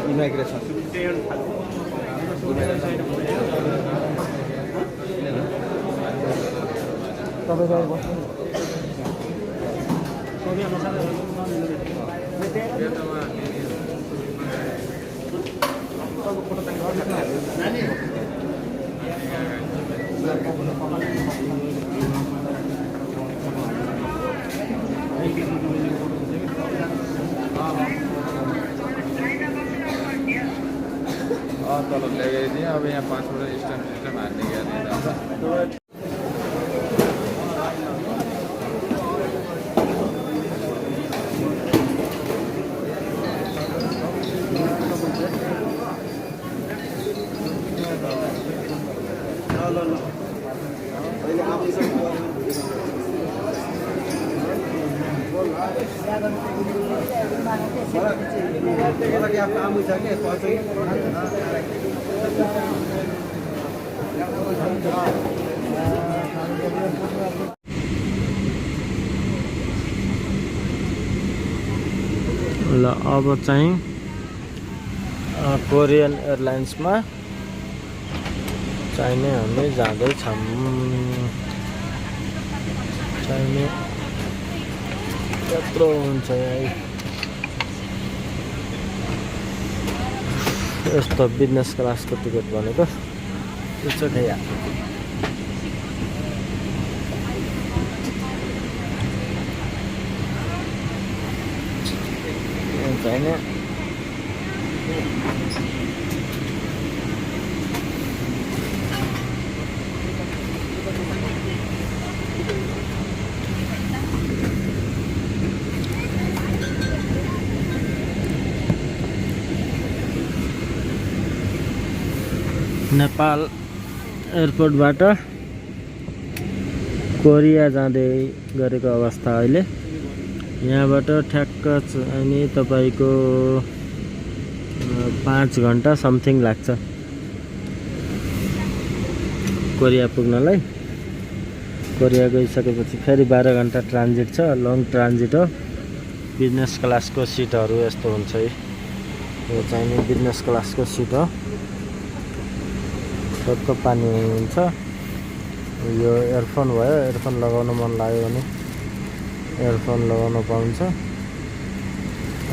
Immigration तलब ल्याइदिएँ। अब यहाँ 5 वटा स्ट्याम्प हान्ने गर्ने ल अब चाहिँ कोरियन एयरलाइन्समा चाहिने हामी जाँदैछौँ। चाहिने यत्रो हुन्छ यहाँ। यस्तो बिजनेस क्लासको टिकट भनेको त्यो चाहिँ यहाँ चाहिने। नेपाल एयरपोर्टबाट कोरिया जाँदै गरेको अवस्था अहिले। यहाँबाट ठ्याक्क अनि तपाईको 5 घन्टा समथिङ लाग्छ कोरिया पुग्नलाई। कोरिया गइसकेपछि फेरि 12 घन्टा ट्रान्जिट छ, लङ ट्रान्जिट हो। बिजनेस क्लासको सिटहरू यस्तो हुन्छ है। यो चाहिँ बिजनेस क्लासको सिट हो। टक्क पानी हुन्छ। यो इयरफोन भयो, इयरफोन लगाउन मन लाग्यो भने इयरफोन लगाउन पाउँछ।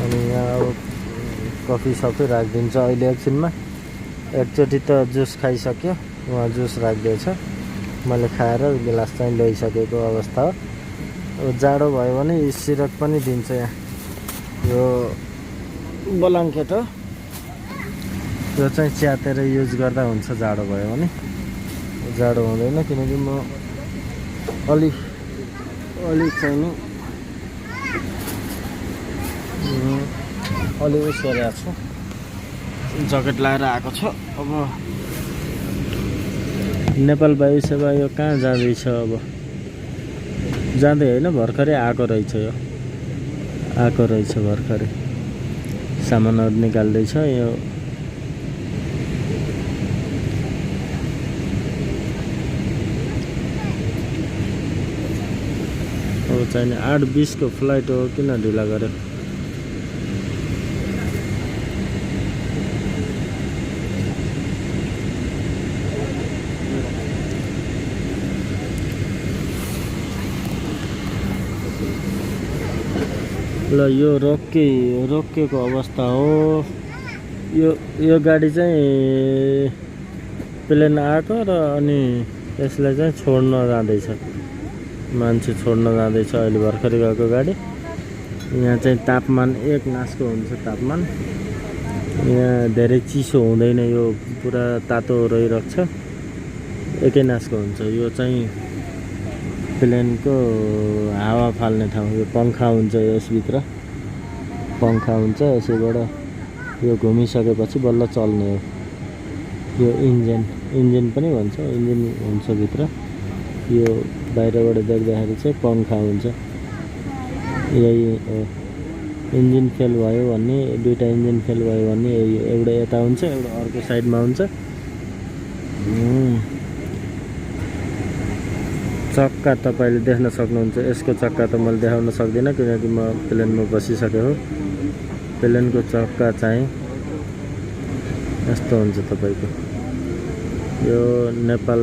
अनि यहाँ अब कफी सफी राखिदिन्छ अहिले एकछिनमा। एकचोटि त जुस खाइसक्यो, उहाँ जुस राखिदिएछ। मैले खाएर गिलास चाहिँ ल्याइसकेको अवस्था हो। अब जाडो भयो भने सिरक पनि दिन्छ यहाँ। यो ब्ल्याङ्केट हो, यो चाहिँ च्यातेर युज गर्दा हुन्छ जाडो भयो भने। जाडो हुँदैन किनकि म अलि चाहिँ नि अलि उस गरेको छु, ज्याकेट लगाएर आएको छु। अब नेपाल वायु सेवा यो कहाँ जाँदैछ? अब जाँदै होइन, भर्खरै आएको रहेछ। यो आएको रहेछ भर्खरै, सामानहरू निकाल्दैछ। यो अब चाहिने 8:20 को फ्लाइट हो, किन ढिला गरे? ल यो रोकिएको अवस्था हो। यो गाडी चाहिँ प्लेन आएको र अनि यसलाई चाहिँ छोड्न जाँदैछ, मान्छे छोड्न जाँदैछ। अहिले भर्खरै गएको गाडी। यहाँ चाहिँ तापमान 1 नासको हुन्छ तापमान। यहाँ धेरै चिसो हुँदैन, यो पुरा तातो रहिरहेको छ, एकै नासको हुन्छ। यो चाहिँ प्लेनको हावा फाल्ने ठाउँ। यो पङ्खा हुन्छ, यसभित्र पङ्खा हुन्छ। यसैबाट यो घुमिसकेपछि बल्ल चल्ने हो। यो इन्जिन पनि भन्छ, इन्जिन हुन्छ भित्र। यो बाहिरबाट देख्दाखेरि चाहिँ पङ्खा हुन्छ। यही हो। इन्जिन फेल भयो भने, दुईटा इन्जिन फेल भयो भने एउटा यता हुन्छ, एउटा अर्को साइडमा हुन्छ। चक्का तपाईले देख्न सक्नुहुन्छ। यसको चक्का त मैले देखाउन सक्दिनँ किनकि म प्लेनमा बसिसकेको हो। प्लेनको चक्का चाहिँ यस्तो हुन्छ तपाईको। यो नेपाल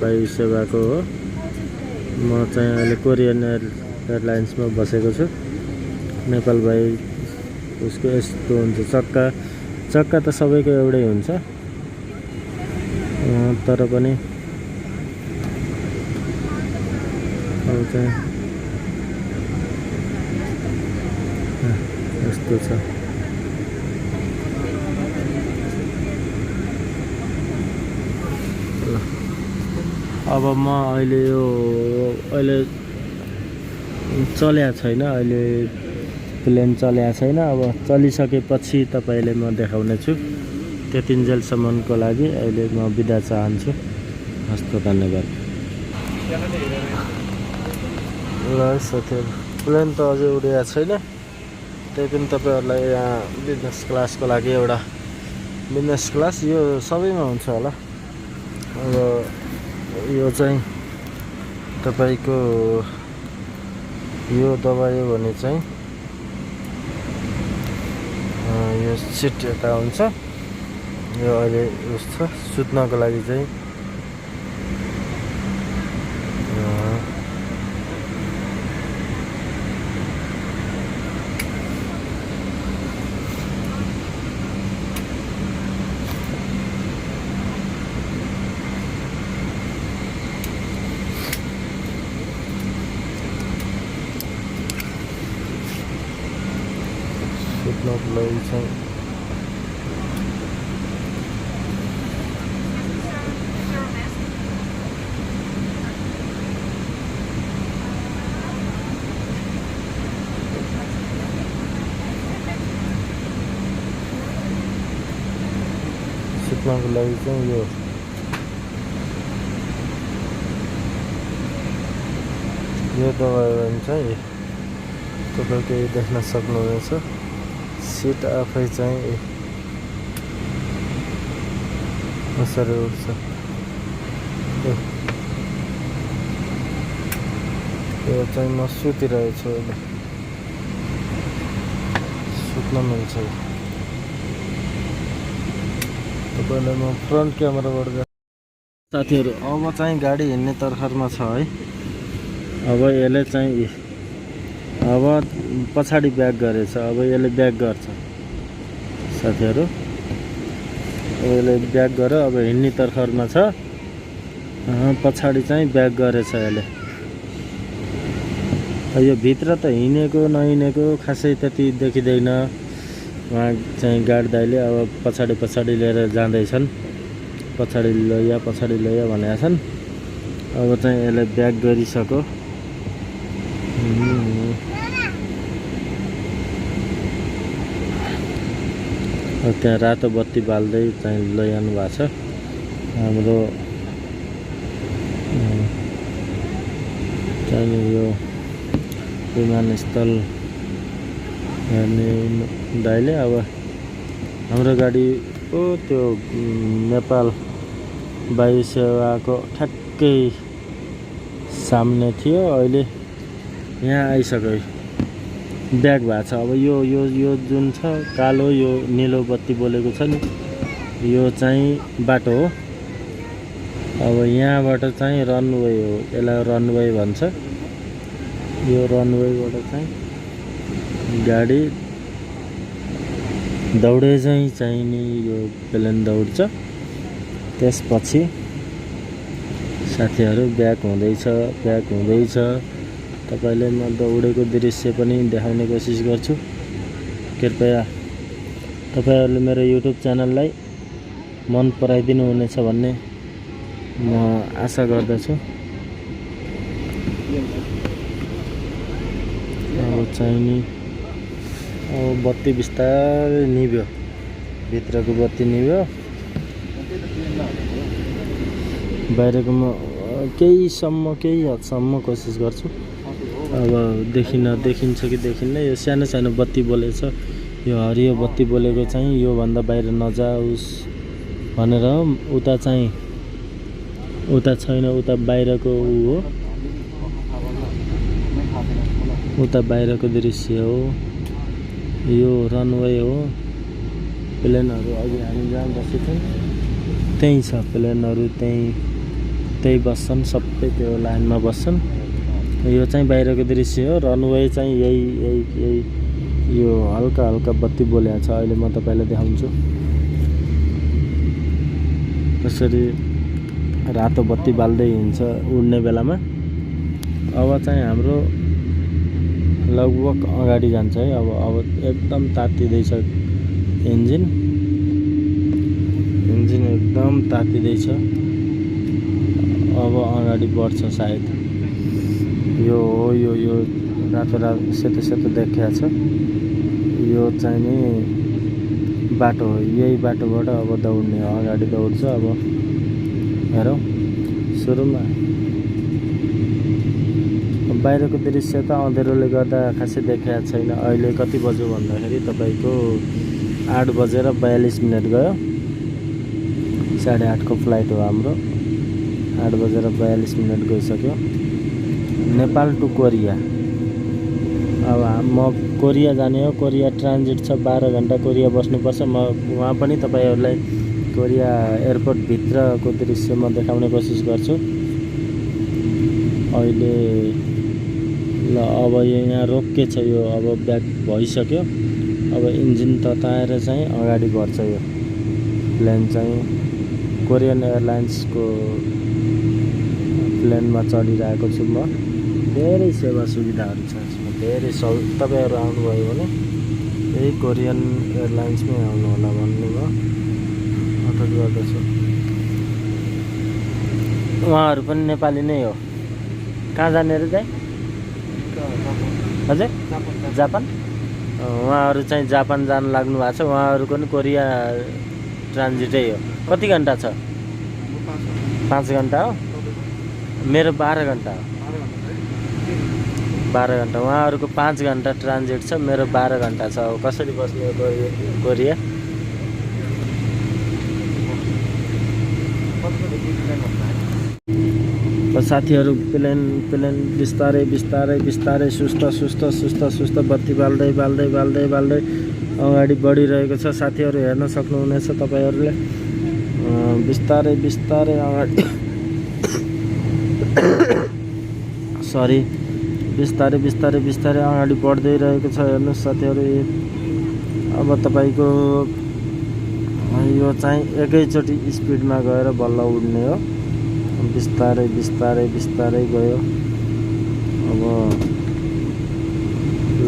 वायु सेवाको हो। म चाहिँ अहिले कोरियन एयरलाइन्समा बसेको छु। नेपाल वायु उसको यस्तो हुन्छ चक्का त सबैको एउटै हुन्छ, तर पनि अब चाहिँ यस्तो छ। अब म अहिले चलेको छैन, अहिले प्लेन चलेको छैन। अब चलिसकेपछि तपाईले म देखाउने छु। त्यतिन्जेलसम्मको लागि अहिले म बिदा चाहन्छु। हस्त धन्यवाद। ल साथीहरु, प्लेन त अझै उडेको छैन, त्यही पनि तपाईहरुलाई यहाँ बिजनेस क्लासको लागि एउटा बिजनेस क्लास यो सबैमा हुन्छ होला। अब यो चाहिँ तपाईको यो दबायो भने चाहिँ यो सिट यता हुन्छ। यो अहिले उस छ सुत्नको लागि चाहिँ सुत्नको लागि चाहिँ यो दबायो भने चाहिँ तपाईले देख्न सक्नुहुनेछ। सिट आफै चाहिँ यसरी उठ्छ। यो चाहिँ म सुतिरहेको छु, अहिले सुत्न मिल्छ। तपाईलाई म फ्रन्ट क्यामेराबाट साथीहरु अब चाहिँ गाडी हिँड्ने तर्खरमा छ है। अब यसले चाहिँ अब पछाडी ब्याक गरेछ। अब यसले ब्याक गर्छ साथीहरु, यसले ब्याक गर्यो। अब हिँड्ने तर्खरमा छ, पछाडी चाहिँ ब्याक गरेछ यसले। यो भित्र त हिँडेको नहिँडेको खासै त्यति देखिँदैन। वहाँ चाहिँ गाडी दाइले अब पछाडी लिएर जाँदैछन्। पछाडी लैया भनेका छन्। अब चाहिँ यसले ब्याक गरिसक्यो। त्यहाँ रातो बत्ती बाल्दै चाहिँ लैजानु भएको छ। हाम्रो चाहिँ यो विमानस्थल हेर्ने दाइले अब हाम्रो गाडी त्यो नेपाल वायु सेवाको ठ्याक्कै सामने थियो। अहिले यहाँ आइसक्यो, ब्याक भएको छ। अब यो जुन छ कालो यो निलो बत्ती बोलेको छ नि, यो चाहिँ बाटो हो। अब यहाँबाट चाहिँ रनवे हो, यसलाई रनवे भन्छ। यो रनवेबाट चाहिँ गाडी दौडे चाहिँ नि यो प्लेन दौड्छ। त्यसपछि साथीहरु ब्याक हुँदैछ। तपाईले म दौडेको दृश्य पनि देखाउने कोसिस गर्छु। कृपया तपाईहरुले मेरो युट्युब च्यानललाई मन पराइदिनु हुनेछ भन्ने म आशा गर्दछु। अब चाहिँ नि बत्ती बिस्तारै निभ्यो, भित्रको बत्ती निभ्यो। बाहिरको म केही हदसम्म कोसिस गर्छु। अब देखिन्छ कि देखिन्न। यो सानो बत्ती बोलेछ, यो हरियो बत्ती बोलेको चाहिँ यो भन्दा बाहिर नजाओस् भनेर। उता चाहिँ उता छैन, उता बाहिरको हो, उता बाहिरको दृश्य हो। यो रनवे हो। प्लेनहरू अघि हामी जहाँ बसेको थियौँ त्यहीँ छ प्लेनहरू, त्यही बस्छन्, सबै त्यो लाइनमा बस्छन्। यो चाहिँ बाहिरको दृश्य हो। रनवे चाहिँ यही यो हल्का हल्का बत्ती बोलेको छ। अहिले म तपाईँलाई देखाउँछु कसरी रातो बत्ती बाल्दै हिँड्छ उड्ने बेलामा। अब चाहिँ हाम्रो लगभग अगाडि जान्छ है। अब एकदम तातिँदैछ इन्जिन एकदम तातिँदैछ। अब अगाडि बढ्छ सायद। यो रातो सेतो देखिया छ। यो चाहिँ नि बाटो हो। यही बाटोबाट अब दौड्ने हो। अगाडि दौड्छ। अब हेरौँ सुरुमा बाहिरको दृश्य त अँधेरोले गर्दा खासै देखाएको छैन। अहिले कति बज्यो भन्दाखेरि तपाईँको 8:42 गयो। 8:30 को फ्लाइट हो हाम्रो। 8:42 गइसक्यो। Nepal to Korea. अब म कोरिया जाने हो। कोरिया ट्रान्जिट छ, 12 घन्टा कोरिया बस्नुपर्छ। म वहाँ पनि तपाईँहरूलाई कोरिया एयरपोर्टभित्रको दृश्य म देखाउने कोसिस गर्छु। अहिले ल अब यहाँ रोकेछ यो। अब ब्याक भइसक्यो। अब इन्जिन तताएर चाहिँ अगाडि बढ्छ। यो प्लेन चाहिँ कोरियन एयरलाइन्सको प्लेनमा चढिरहेको छु म। धेरै सेवा सुविधाहरू छ यसमा, धेरै तपाईँहरू आउनुभयो भने यही कोरियन एयरलाइन्समै आउनु होला भन्ने म अनुरोध गर्दछु। उहाँहरू पनि नेपाली नै हो। कहाँ जाने अरे दाइ? हजुर जापान। उहाँहरू चाहिँ जापान जान लाग्नु भएको छ। उहाँहरूको पनि कोरिया ट्रान्जिटै हो। कति घन्टा छ? 5 घन्टा हो। मेरो 12 घन्टा हो। 12 घन्टा। उहाँहरूको 5 घन्टा ट्रान्जिट छ, मेरो 12 घन्टा छ। अब कसरी बस्ने हो कोरिया? साथीहरू प्लेन बिस्तारै सुस्त बत्ती बाल्दै अगाडि बढिरहेको छ। साथीहरू हेर्न सक्नुहुनेछ तपाईँहरूले। बिस्तारै अगाडि सरी बिस्तारै अगाडि बढ्दै रहेको छ। हेर्नुहोस् साथीहरू। अब तपाईँको यो चाहिँ एकैचोटि स्पिडमा गएर बल्ल उड्ने हो। बिस्तारै गयो। अब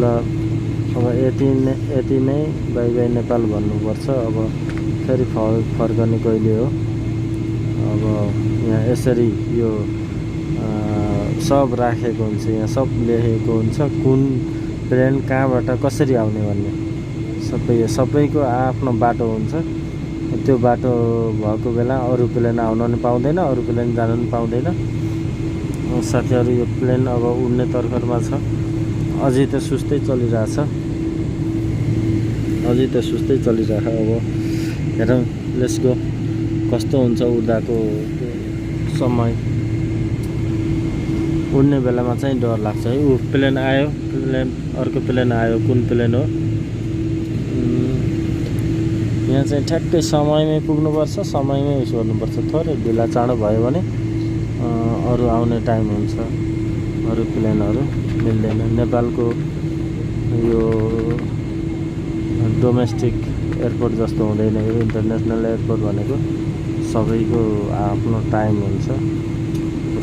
ल अब यति नै बाई नेपाल भन्नुपर्छ। अब फेरि फर्कने कहिले हो? अब यहाँ यसरी यो सब राखेको हुन्छ। यहाँ सब लेखेको हुन्छ कुन प्लेन कहाँबाट कसरी आउने भन्ने। सबैको आफ्नो बाटो हुन्छ। त्यो बाटो भएको बेला अरू प्लेन आउन पनि पाउँदैन, अरू प्लेन जान पनि पाउँदैन। साथीहरू यो प्लेन अब उड्ने तर्खरमा छ। अझै त सुस्तै चलिरहेछ। अब हेरौँ लेट्स गो कस्तो हुन्छ उड्दाको समय। उड्ने बेलामा चाहिँ डर लाग्छ है। प्लेन आयो, अर्को प्लेन आयो। कुन प्लेन हो? यहाँ चाहिँ ठ्याक्कै समयमै पुग्नुपर्छ, समयमै उस गर्नुपर्छ। थोरै ढिला चाँडो भयो भने अरू आउने टाइम हुन्छ, अरू प्लेनहरू मिल्दैन। नेपालको यो डोमेस्टिक एयरपोर्ट जस्तो हुँदैन। यो इन्टरनेसनल एयरपोर्ट भनेको सबैको आफ्नो टाइम हुन्छ,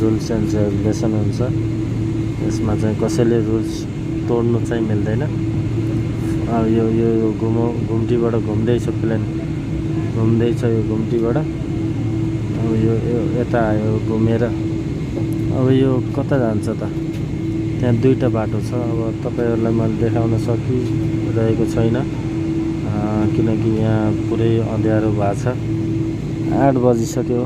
रुल्स एन्ड रेगुलेसन हुन्छ। यसमा चाहिँ कसैले रुल्स तोड्नु चाहिँ मिल्दैन। अब यो घुम्टीबाट घुम्दैछ प्लेन, घुम्दैछ यो घुम्टीबाट। अब यो यता आयो घुमेर। अब यो कता जान्छ त? त्यहाँ 2टा बाटो छ। अब तपाईँहरूलाई मैले देखाउन सकिरहेको छैन किनकि यहाँ पुरै अँध्यारो भएको छ। 8 बजिसक्यो।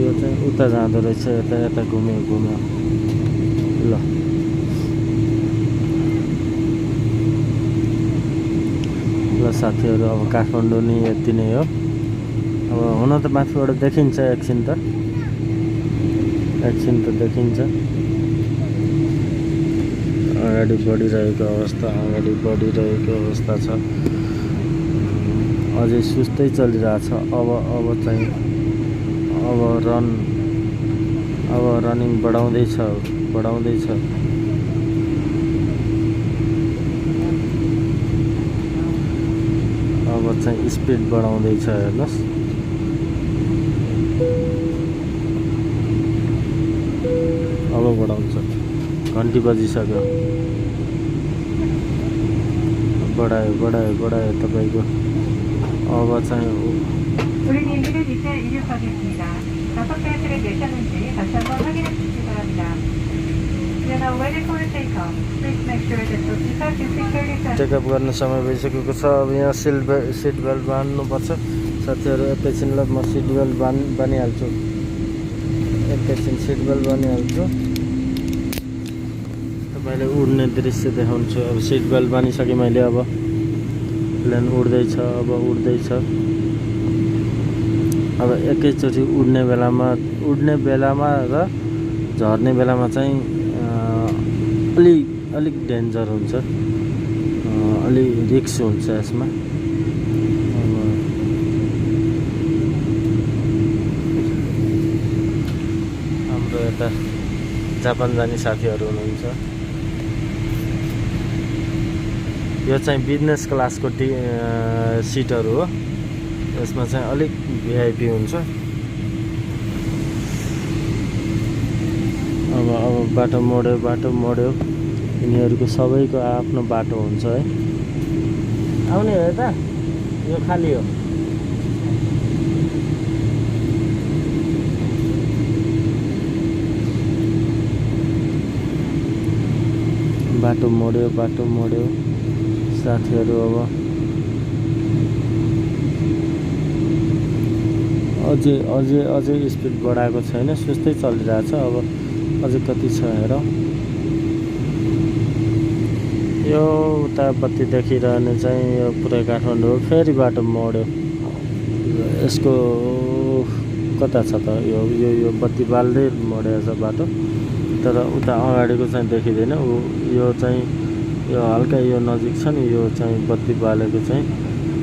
यो चाहिँ उता जाँदो रहेछ। यता घुम्यो ल। साथीहरू अब काठमाडौँ नि यति नै हो। अब हुन त माथिबाट देखिन्छ एकछिन त देखिन्छ। अगाडि बढिरहेको अवस्था छ। अझै सुस्तै चलिरहेछ। अब चाहिँ अब रनिङ बढाउँदैछ। अब चाहिँ स्पिड बढाउँदैछ। हेर्नुहोस् अब बढाउँछ। घन्टी बजिसक्यो। बढायो तपाईँको। अब चाहिँ 우리 일일을 이제 이륙하겠습니다. 5개의 내셨는지 다시 한번 확인해 주시기 바랍니다. We are now ready for takeoff. Please make sure that your seatbelt is securely fastened. Take up गर्ने समय भइसकेको छ। अब यहाँ सिट बेल्ट बान्नुपर्छ। साथीहरू एकैछिनलाई म सिट बेल्ट बानिहाल्छु। तपाईँले उड्ने दृश्य देखाउँछु। अब सिट बेल्ट बानिसकेँ मैले। अब प्लेन उड्दैछ। अब एकैचोटि उड्ने बेलामा र झर्ने बेलामा चाहिँ अलिक डेन्जर हुन्छ। अलि रिस्क हुन्छ यसमा। हाम्रो यता जापान जाने साथीहरू हुनुहुन्छ। यो चाहिँ बिजनेस क्लासको सिटहरू हो। यसमा चाहिँ अलिक भिआइपी हुन्छ। अब बाटो मोड्यो। यिनीहरूको सबैको आफ्नो बाटो हुन्छ है। आउने हो यता। यो खाली हो। बाटो मोड्यो साथीहरू। अब अझै स्पिड बढाएको छैन। सुस्तै चलिरहेछ। अब अझै कति छ हेरौँ। यो उता बत्ती देखिरहने चाहिँ यो पुरै काठमाडौँ हो। फेरि बाटो मोड्यो। यसको कता छ त यो बत्ती बाल्दै मोडेको छ बाटो। तर उता अगाडिको चाहिँ देखिँदैन। यो चाहिँ यो हल्का यो नजिक छ नि। यो चाहिँ बत्ती बालेको चाहिँ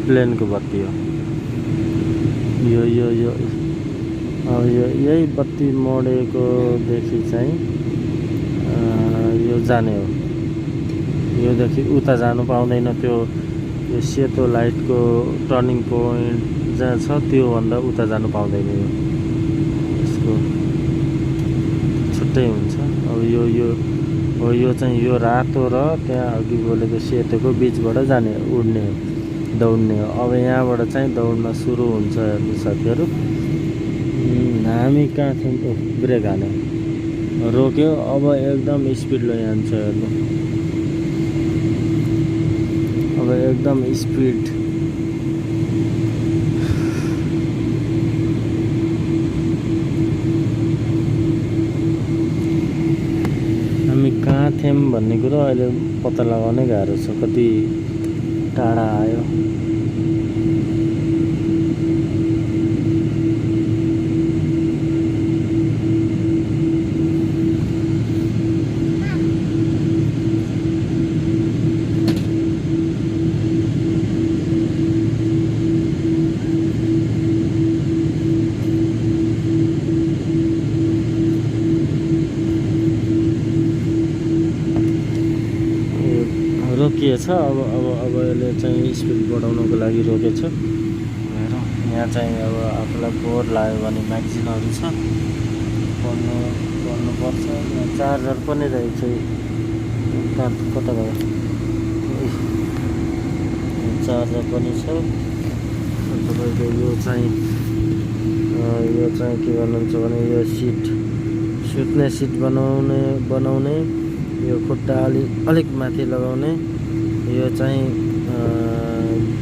प्लेनको बत्ती हो। यो अब यही बत्ती मोडेकोदेखि चाहिँ यो जाने हो। योदेखि उता जानु पाउँदैन। त्यो सेतो लाइटको टर्निङ पोइन्ट जहाँ छ त्योभन्दा उता जानु पाउँदैन। यसको छुट्टै हुन्छ। अब यो चाहिँ यो रातो र त्यहाँ अघि बोलेको सेतोको बिचबाट जाने दौड्ने हो। अब यहाँबाट चाहिँ दौड्न सुरु हुन्छ। हेर्नु साथीहरू हामी कहाँ थियौँ। ब्रेक हाल्यो, रोक्यो। अब एकदम स्पिडले जान्छ। हेर्नु अब एकदम स्पिड। हामी कहाँ थियौँ भन्ने कुरो अहिले पत्ता लगाउनै गाह्रो छ। कति टाढा आयो। रोकिएछ। अब यसले चाहिँ स्पिड बढाउनको लागि रोकेछ। हेरौँ यहाँ चाहिँ अब आफूलाई बोर लाग्यो भने म्यागजिनहरू छ, पढ्नुपर्छ। यहाँ चार्जर पनि रहेछ। कता गयो? चार्जर पनि छ। तपाईँको यो चाहिँ के गर्नुहुन्छ भने यो सुत्ने सिट बनाउने यो खुट्टा अलिक माथि लगाउने। यो चाहिँ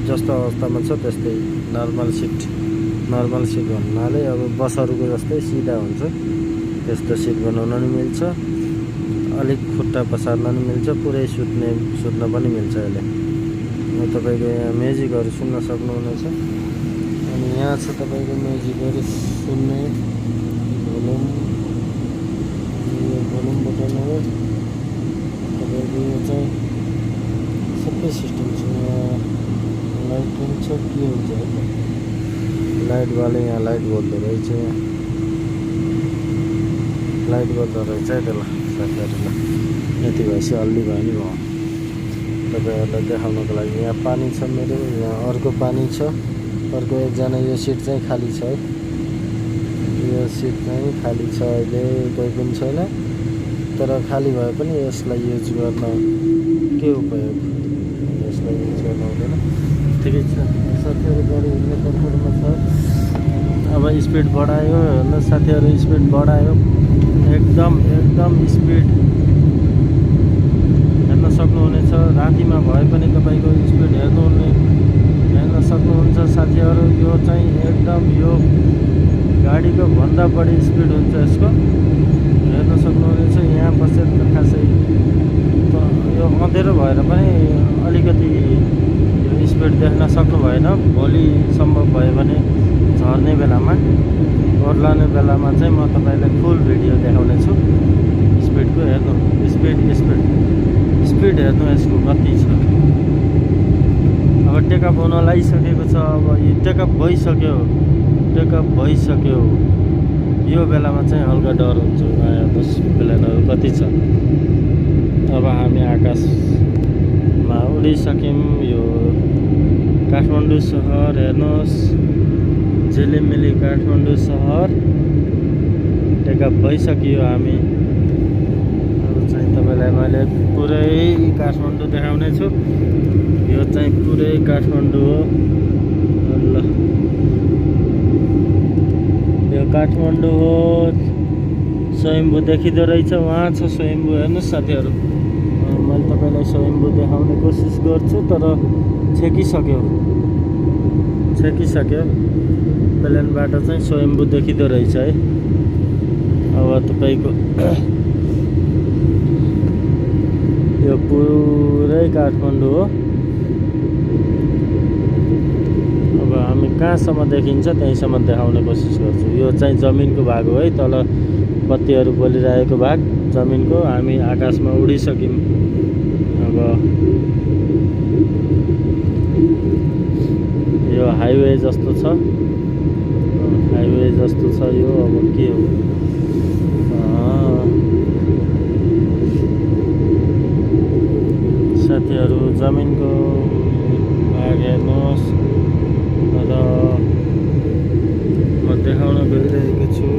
जस्तो अवस्थामा छ त्यस्तै नर्मल सिट भन्नाले अब बसहरूको जस्तै सिधा हुन्छ त्यस्तो सिट बनाउन नि मिल्छ। अलिक खुट्टा पसार्न नि मिल्छ। पुरै सुत्न पनि मिल्छ यसले। तपाईँको यहाँ म्युजिकहरू सुन्न सक्नुहुनेछ। अनि यहाँ छ तपाईँको म्युजिकहरू सुन्ने भोल्युम बटन हो। तपाईँको के सिस्टम छ लाइट हुन्छ के हुन्छ लाइटवाले यहाँ लाइट बल्दो रहेछ लाइट बल्दो रहेछ त्यसलाई साथीहरूलाई यति भएपछि अलि भयो नि भयो तपाईँहरूलाई देखाउनको लागि यहाँ पानी छ मेरो यहाँ अर्को पानी छ अर्को एकजना यो सिट चाहिँ खाली छ है यो सिट चाहिँ खाली छ अहिले कोही पनि छैन तर खाली भए पनि यसलाई युज गर्न के उपयोग यसलाई युज गर्न हुँदैन ठिकै छ साथीहरू गाडी हिँड्ने तर्फमा छ अब स्पिड बढायो हेर्नु साथीहरू स्पिड बढायो एकदम स्पिड हेर्न सक्नुहुनेछ रातिमा भए पनि तपाईँको स्पिड हेर्न सक्नुहुन्छ साथीहरू यो चाहिँ एकदम यो गाडीको भन्दा बढी स्पिड हुन्छ यसको हेर्न सक्नुहुनेछ यहाँ बसेर त खासै यो अँधेरो भएर पनि अलिकति यो स्पिड देख्न सक्नु भएन भोलिसम्म भयो भने झर्ने बेलामा ओर्लाउने बेलामा चाहिँ म तपाईँलाई फुल भिडियो देखाउने छु स्पिडको हेर्नु स्पिड हेर्नु यसको कति छ अब टेकअप हुन लागिसकेको छ अब यो टेकअप भइसक्यो यो बेलामा चाहिँ हल्का डर हुन्छ नयाँ बस प्लेनहरू कति छ अब हामी आकाशमा उडिसक्यौँ यो काठमाडौँ सहर हेर्नुहोस् झिलिमिली काठमाडौँ सहर टेकअप भइसक्यो हामी अब चाहिँ तपाईँलाई मैले पुरै काठमाडौँ देखाउने छु यो चाहिँ पुरै काठमाडौँ हो ल यो काठमाडौँ हो स्वयम्भू देखिँदो रहेछ उहाँ छ स्वयम्भू हेर्नुहोस् साथीहरू मैले तपाईँलाई स्वयम्भू देखाउने कोसिस गर्छु तर छेकिसक्यो प्लेनबाट चाहिँ स्वयम्भू देखिँदो रहेछ है अब तपाईँको यो पुरै काठमाडौँ हो अब हामी कहाँसम्म देखिन्छ त्यहीँसम्म देखाउने कोसिस गर्छु यो चाहिँ जमिनको भाग हो है तल बत्तीहरू बलिरहेको भाग जमिनको हामी आकाशमा उडिसक्यौँ अब यो हाइवे जस्तो छ यो अब के हो साथीहरू जमिनको भाग हेर्नुहोस् र म देखाउन गइरहेको छु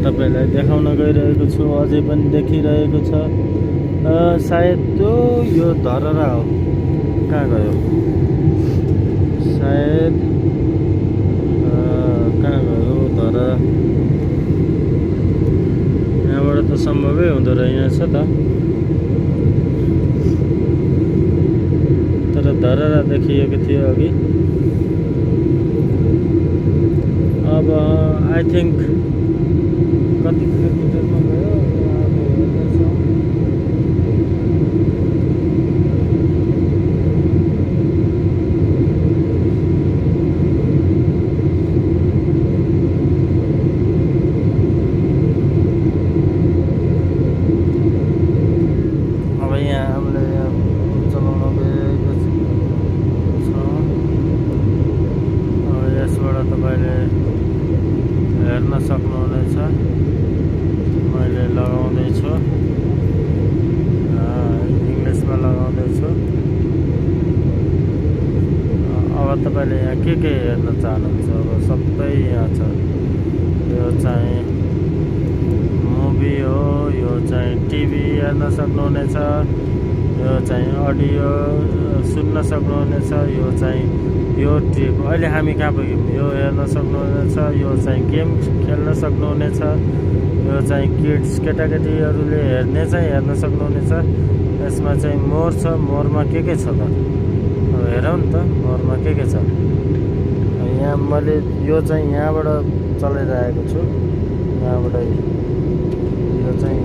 तपाईँलाई देखाउन गइरहेको छु अझै पनि देखिरहेको छ सायद त्यो यो धरहरा हो कहाँ गयो सायद कहाँ गयो धरहरा यहाँबाट त सम्भवै हुँदो रहेछ त तर धरहरा देखिएको थियो अघि अब आई थिङ्क कति किलोमिटरमा गयो अब यहाँ हामीले चलाउन गएको छ अब यसबाट तपाईँले हेर्न सक्नुहुनेछ मैले लगाउँदैछु इङ्ग्लिसमा लगाउँदैछु अब तपाईँले यहाँ के हेर्न चाहनुहुन्छ अब सबै यहाँ छ यो चाहिँ मुभी हो यो चाहिँ टिभी हेर्न सक्नुहुनेछ यो चाहिँ अडियो सुन्न सक्नुहुनेछ यो चाहिँ यो ट्रिप अहिले हामी कहाँ पुग्यौँ यो हेर्न सक्नुहुनेछ यो चाहिँ गेम खेल्न सक्नुहुनेछ यो चाहिँ किड्स केटाकेटीहरूले हेर्न सक्नुहुनेछ यसमा चाहिँ मोर छ मोरमा के छ त अब हेरौँ नि त मोरमा के छ यहाँ मैले यो चाहिँ यहाँबाट चलाइरहेको छु यहाँबाट यो चाहिँ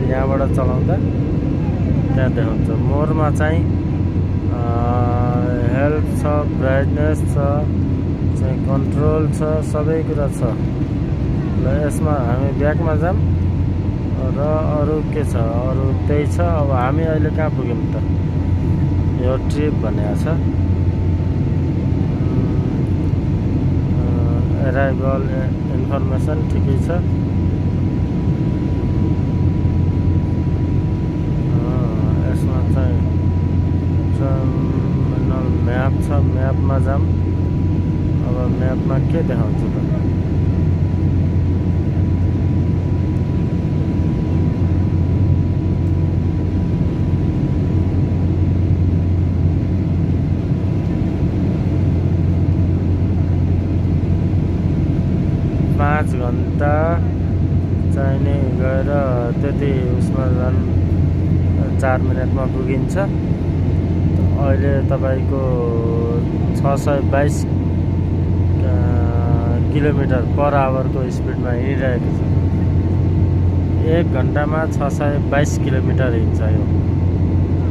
यहाँबाट चलाउँदा त्यहाँ देखाउँछ। मोरमा चाहिँ हेल्प छ, ब्राइटनेस छ, चाहिँ कन्ट्रोल छ, सबै कुरा छ। ल यसमा हामी ब्याकमा जाऊँ र अरू के छ, अरू त्यही छ। अब हामी अहिले कहाँ पुग्यौँ त? यो ट्रिप भनेको छ। एराइभल इन्फर्मेसन ठिकै छ। यसमा चाहिँ टर्मिनल म्याप छ, म्यापमा जाऊँ। अब म्यापमा के देखाउँछ त? 5 घन्टा चाहिने गएर त्यति उसमा झन् 4 मिनटमा पुगिन्छ। अहिले तपाईको 622 किलोमिटर पर आवरको स्पिडमा हिँडिरहेको छ। 1 घन्टामा 622 किलोमिटर हिँड्छ। यो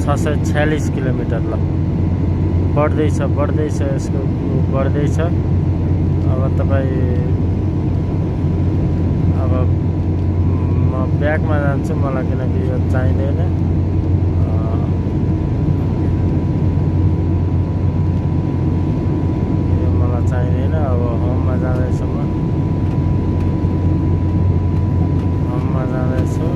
646 किलोमिटर। ल बढ्दैछ बढ्दैछ, यसको बढ्दैछ। अब तपाईँ अब म ब्याकमा जान्छु, मलाई किनकि यो चाहिँदैन। यो मलाई चाहिँदैन। अब होममा जाँदैछु, म होममा जाँदैछु।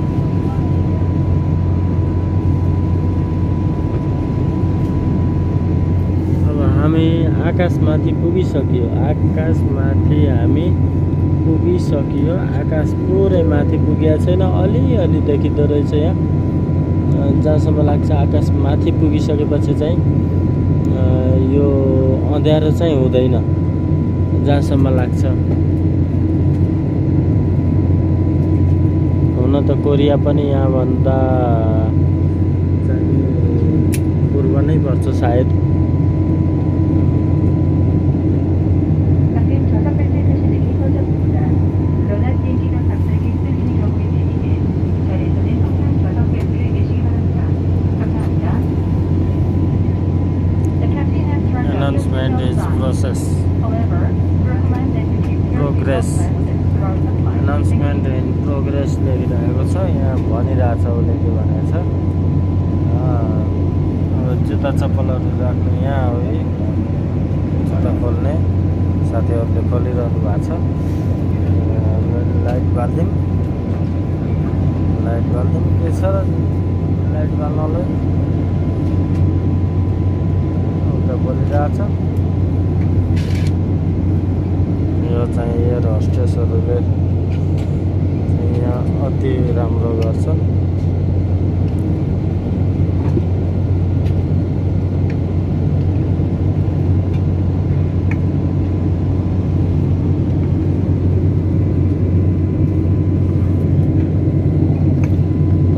अब हामी आकाशमाथि पुगिसक्यो। आकाशमाथि हामी पुगिसक्यो। आकाश पुरै माथि पुगेको छैन, अलिअलि देखिँदो रहेछ यहाँ। जहाँसम्म लाग्छ आकाश माथि पुगिसकेपछि चाहिँ यो अँध्यारो चाहिँ हुँदैन, जहाँसम्म लाग्छ। हुन त कोरिया पनि यहाँभन्दा चाहिँ पूर्व नै पर्छ सायद। Announcement is process. Progress. Announcement in progress लेखिरहेको छ। यहाँ भनिरहेछ उसले के भनेको छ। अब जुत्ता चप्पलहरू राख्ने यहाँ हो। जुत्ता खोल्ने साथीहरूले खोलिरहनु भएको छ। लाइट बाल्दिउँ के छ लाइट बाल्नलाई बोलिरहेछ। यो चाहिँ एयर होस्टेसहरूले यहाँ अति राम्रो गर्छन्।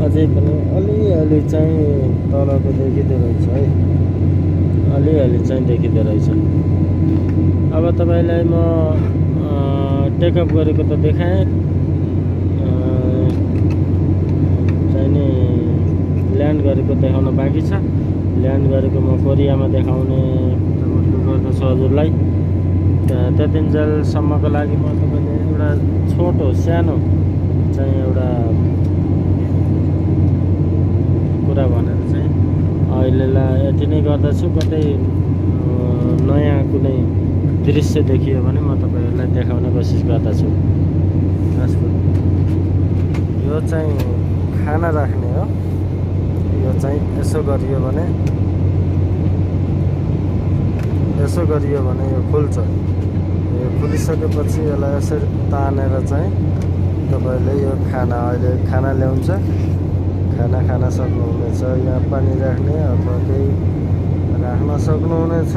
अझै पनि अलिअलि चाहिँ तलको देखिँदो रहेछ है, अलिअलि चाहिँ देखिँदो रहेछ। अब तपाईँलाई म टेकअप गरेको त देखाएँ, चाहिँ नि ल्यान्ड गरेको देखाउन बाँकी छ। ल्यान्ड गरेको म कोरियामा देखाउने गर्दछु हजुरलाई। त्यतिन्जेलसम्मको लागि म तपाईँले एउटा छोटो सानो चाहिँ एउटा कुरा भनेर चाहिँ अहिलेलाई यति नै गर्दछु। कतै नयाँ कुनै दृश्य देखियो भने म तपाईँहरूलाई देखाउने कोसिस गर्दछु। यो चाहिँ खाना राख्ने हो। यो चाहिँ यसो गरियो भने यो खुल्छ। यो खुलिसकेपछि यसलाई यसरी तानेर चाहिँ तपाईँले यो खाना अहिले खाना ल्याउँछ। खाना खान सक्नुहुनेछ। यहाँ पानी राख्ने अथवा केही राख्न सक्नुहुनेछ।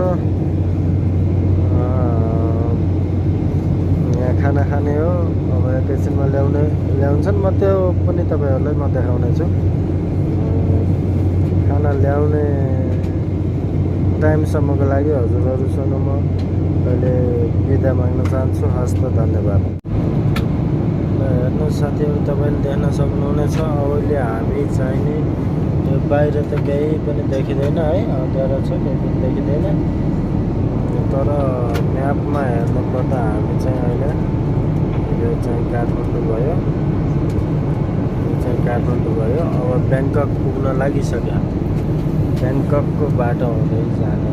यहाँ खाना खाने हो। अब एकैछिनमा ल्याउँछन्। म त्यो पनि तपाईँहरूलाई म देखाउने छु। खाना ल्याउने टाइमसम्मको लागि हजुरहरूसँग म अहिले बिदा माग्न चाहन्छु। हस्त धन्यवाद। हेर्नु साथीहरू तपाईँले देख्न सक्नुहुनेछ अहिले हामी चाहिँ नि यो बाहिर त केही पनि देखिँदैन है अँध्यारो छ केही पनि देखिँदैन तर म्यापमा हेर्नुपर्दा हामी चाहिँ अहिले यो चाहिँ काठमाडौँ भयो अब ब्याङ्कक पुग्न लागिसक्यो ब्याङ्ककको बाटो हुँदै जाने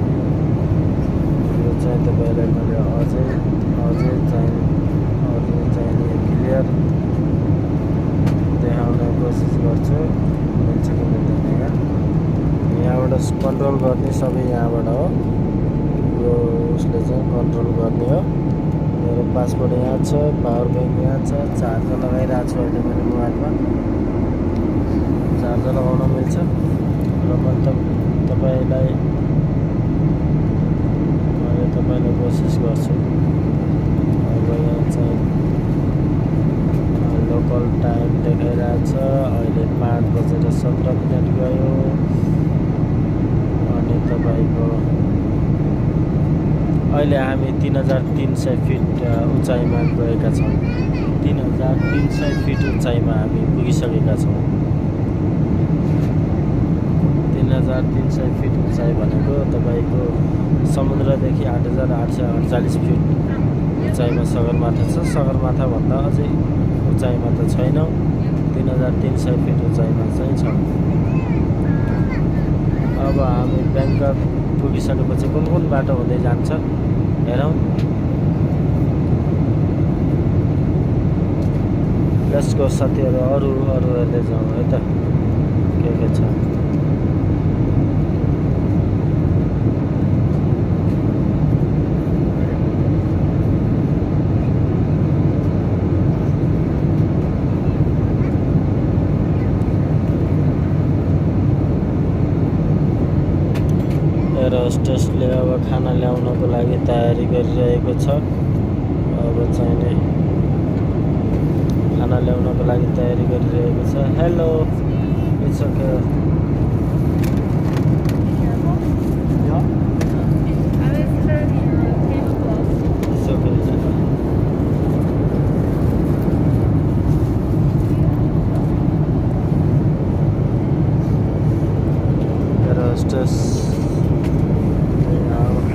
यो चाहिँ तपाईँलाई मैले अझै चाहिँ क्लियर देखाउने कोसिस गर्छु मिल्छ कि मिल्दैन यहाँबाट कन्ट्रोल गर्ने सबै यहाँबाट हो यो उसले चाहिँ कन्ट्रोल गर्ने हो मेरो पासपोर्ट यहाँ छ पावर ब्याङ्क यहाँ छ चार्जर लगाइरहेको छु अहिले मेरो मोबाइलमा चार्जर लगाउन मिल्छ र म तपाईँलाई कोसिस गर्छु अब यहाँ चाहिँ लोकल टाइम देखाइरहेछ अहिले 5:17 गयो अनि तपाईँको अहिले हामी 3300 फिट उचाइमा गएका छौँ 3300 फिट उचाइमा हामी पुगिसकेका छौँ 3300 फिट उचाइ भनेको तपाईँको समुद्रदेखि 8848 फिट उचाइमा सगरमाथा छ सगरमाथाभन्दा अझै उचाइमा त छैनौँ 3300 फिट उचाइमा चाहिँ छौँ अब हामी ब्याङ्कक पुगिसकेपछि कुन बाटो हुँदै जान्छ हेरौँ यसको साथीहरू अरू हेर्दै जाउँ है त के छ होस्टेसले अब खाना ल्याउनको लागि तयारी गरिरहेको छ अब चाहिँ नि खाना ल्याउनको लागि तयारी गरिरहेको छ हेलो इट्स ओके होस्टेस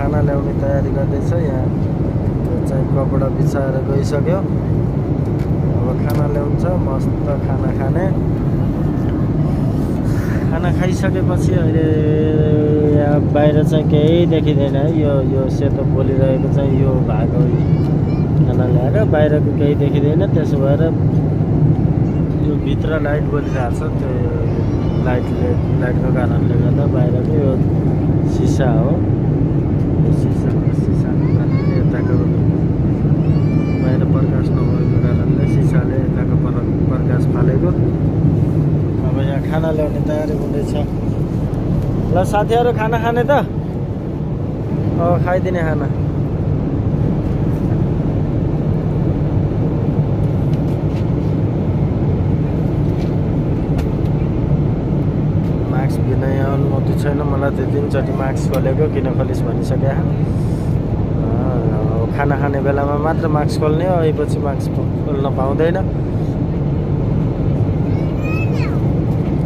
खाना ल्याउने तयारी गर्दैछ यहाँ त्यो चाहिँ कपडा बिछाएर गइसक्यो अब खाना ल्याउँछ मस्त खाना खाइसकेपछि अहिले यहाँ बाहिर चाहिँ केही देखिँदैन है यो सेतो बोलिरहेको चाहिँ यो भाग हो खाना ल्याएर बाहिरको केही देखिँदैन त्यसो भएर यो भित्र लाइट बोलिरहेको छ त्यो लाइटको कारणले गर्दा बाहिरको यो सिसा हो सिसाको कारणले यताको बाहिर प्रकाश नभएको कारणले सिसाले यताको प्रकाश फालेको अब यहाँ खाना ल्याउने तयारी हुँदैछ ल साथीहरू खाना खाने त खाइदिने खाना मास्क बिना यहाँ अनुमति छैन मलाई त्यो 3 चोटि मास्क खोलेको किन खोलिस् भनिसके खाना खाने बेलामा मात्र मास्क खोल्ने हो पछि मास्क खोल्न पाउँदैन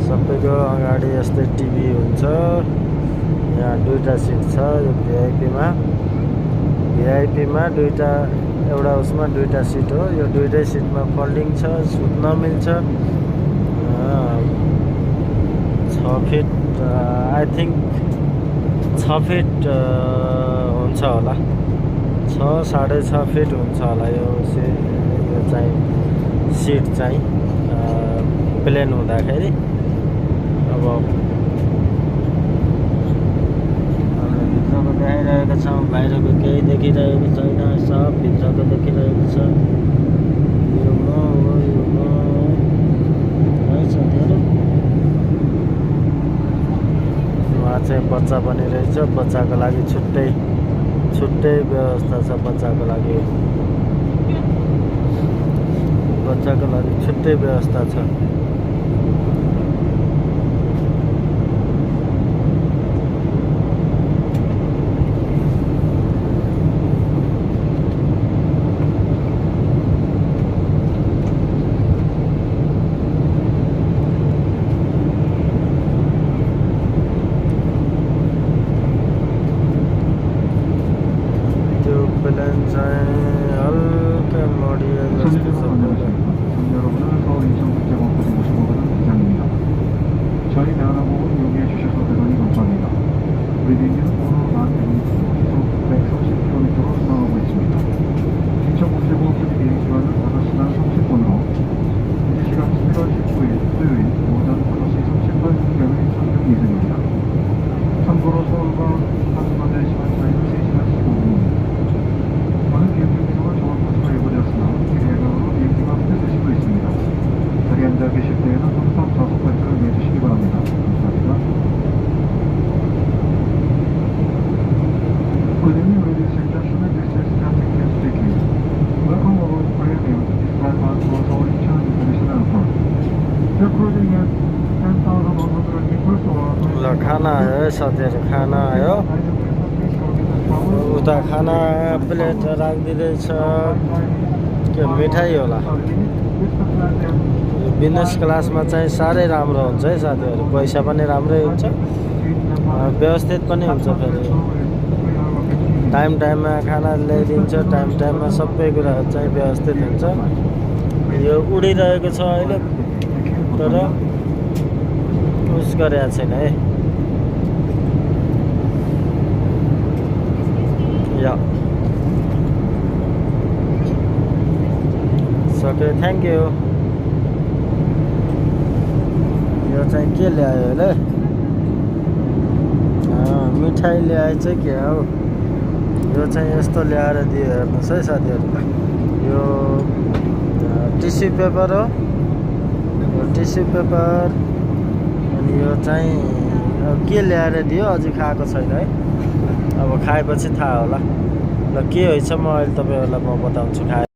सबैको अगाडि यस्तै टिभी हुन्छ यहाँ 2टा सिट छ यो भिआइपीमा 2टा एउटा उसमा 2टा सिट हो यो 2टै सिटमा फोल्डिङ छ सुत्न मिल्छ 6 फिट आई थिङ्क 6 फिट हुन्छ होला 6.5 फिट हुन्छ होला यो चाहिँ सिट चाहिँ प्लेन हुँदाखेरि अब हामीले भित्रको देखाइरहेको छौँ बाहिरको केही देखिरहेको छैन सब भित्रको देखिरहेको छ यो है साथीहरू उहाँ चाहिँ बच्चा पनि रहेछ बच्चाको लागि छुट्टै व्यवस्था छ बच्चाको लागि छुट्टै व्यवस्था छ ल खाना आयो है साथीहरू, खाना आयो। उता खाना प्लेट राखिदिँदैछ, के मिठाई होला। बिजनेस क्लासमा चाहिँ साह्रै राम्रो हुन्छ है साथीहरू, पैसा पनि राम्रै हुन्छ, व्यवस्थित पनि हुन्छ। फेरि टाइम टाइममा खाना ल्याइदिन्छ, टाइम टाइममा सबै कुरा चाहिँ व्यवस्थित हुन्छ। यो उडिरहेको छ अहिले, तर उस गरेको छैन है। या सक्यो, थ्याङ्क यू। यो चाहिँ के ल्यायो होला, मिठाई ल्याएछ के हो। यो चाहिँ यस्तो ल्याएर दियो, हेर्नुहोस् है साथीहरू। यो टिस्यु पेपर हो, यो टिस्यु पेपर। अनि यो चाहिँ के ल्याएर दियो अझै खाएको छैन है, अब खाएपछि थाहा होला। ल के रहेछ म अहिले तपाईँहरूलाई बताउँछु। खाए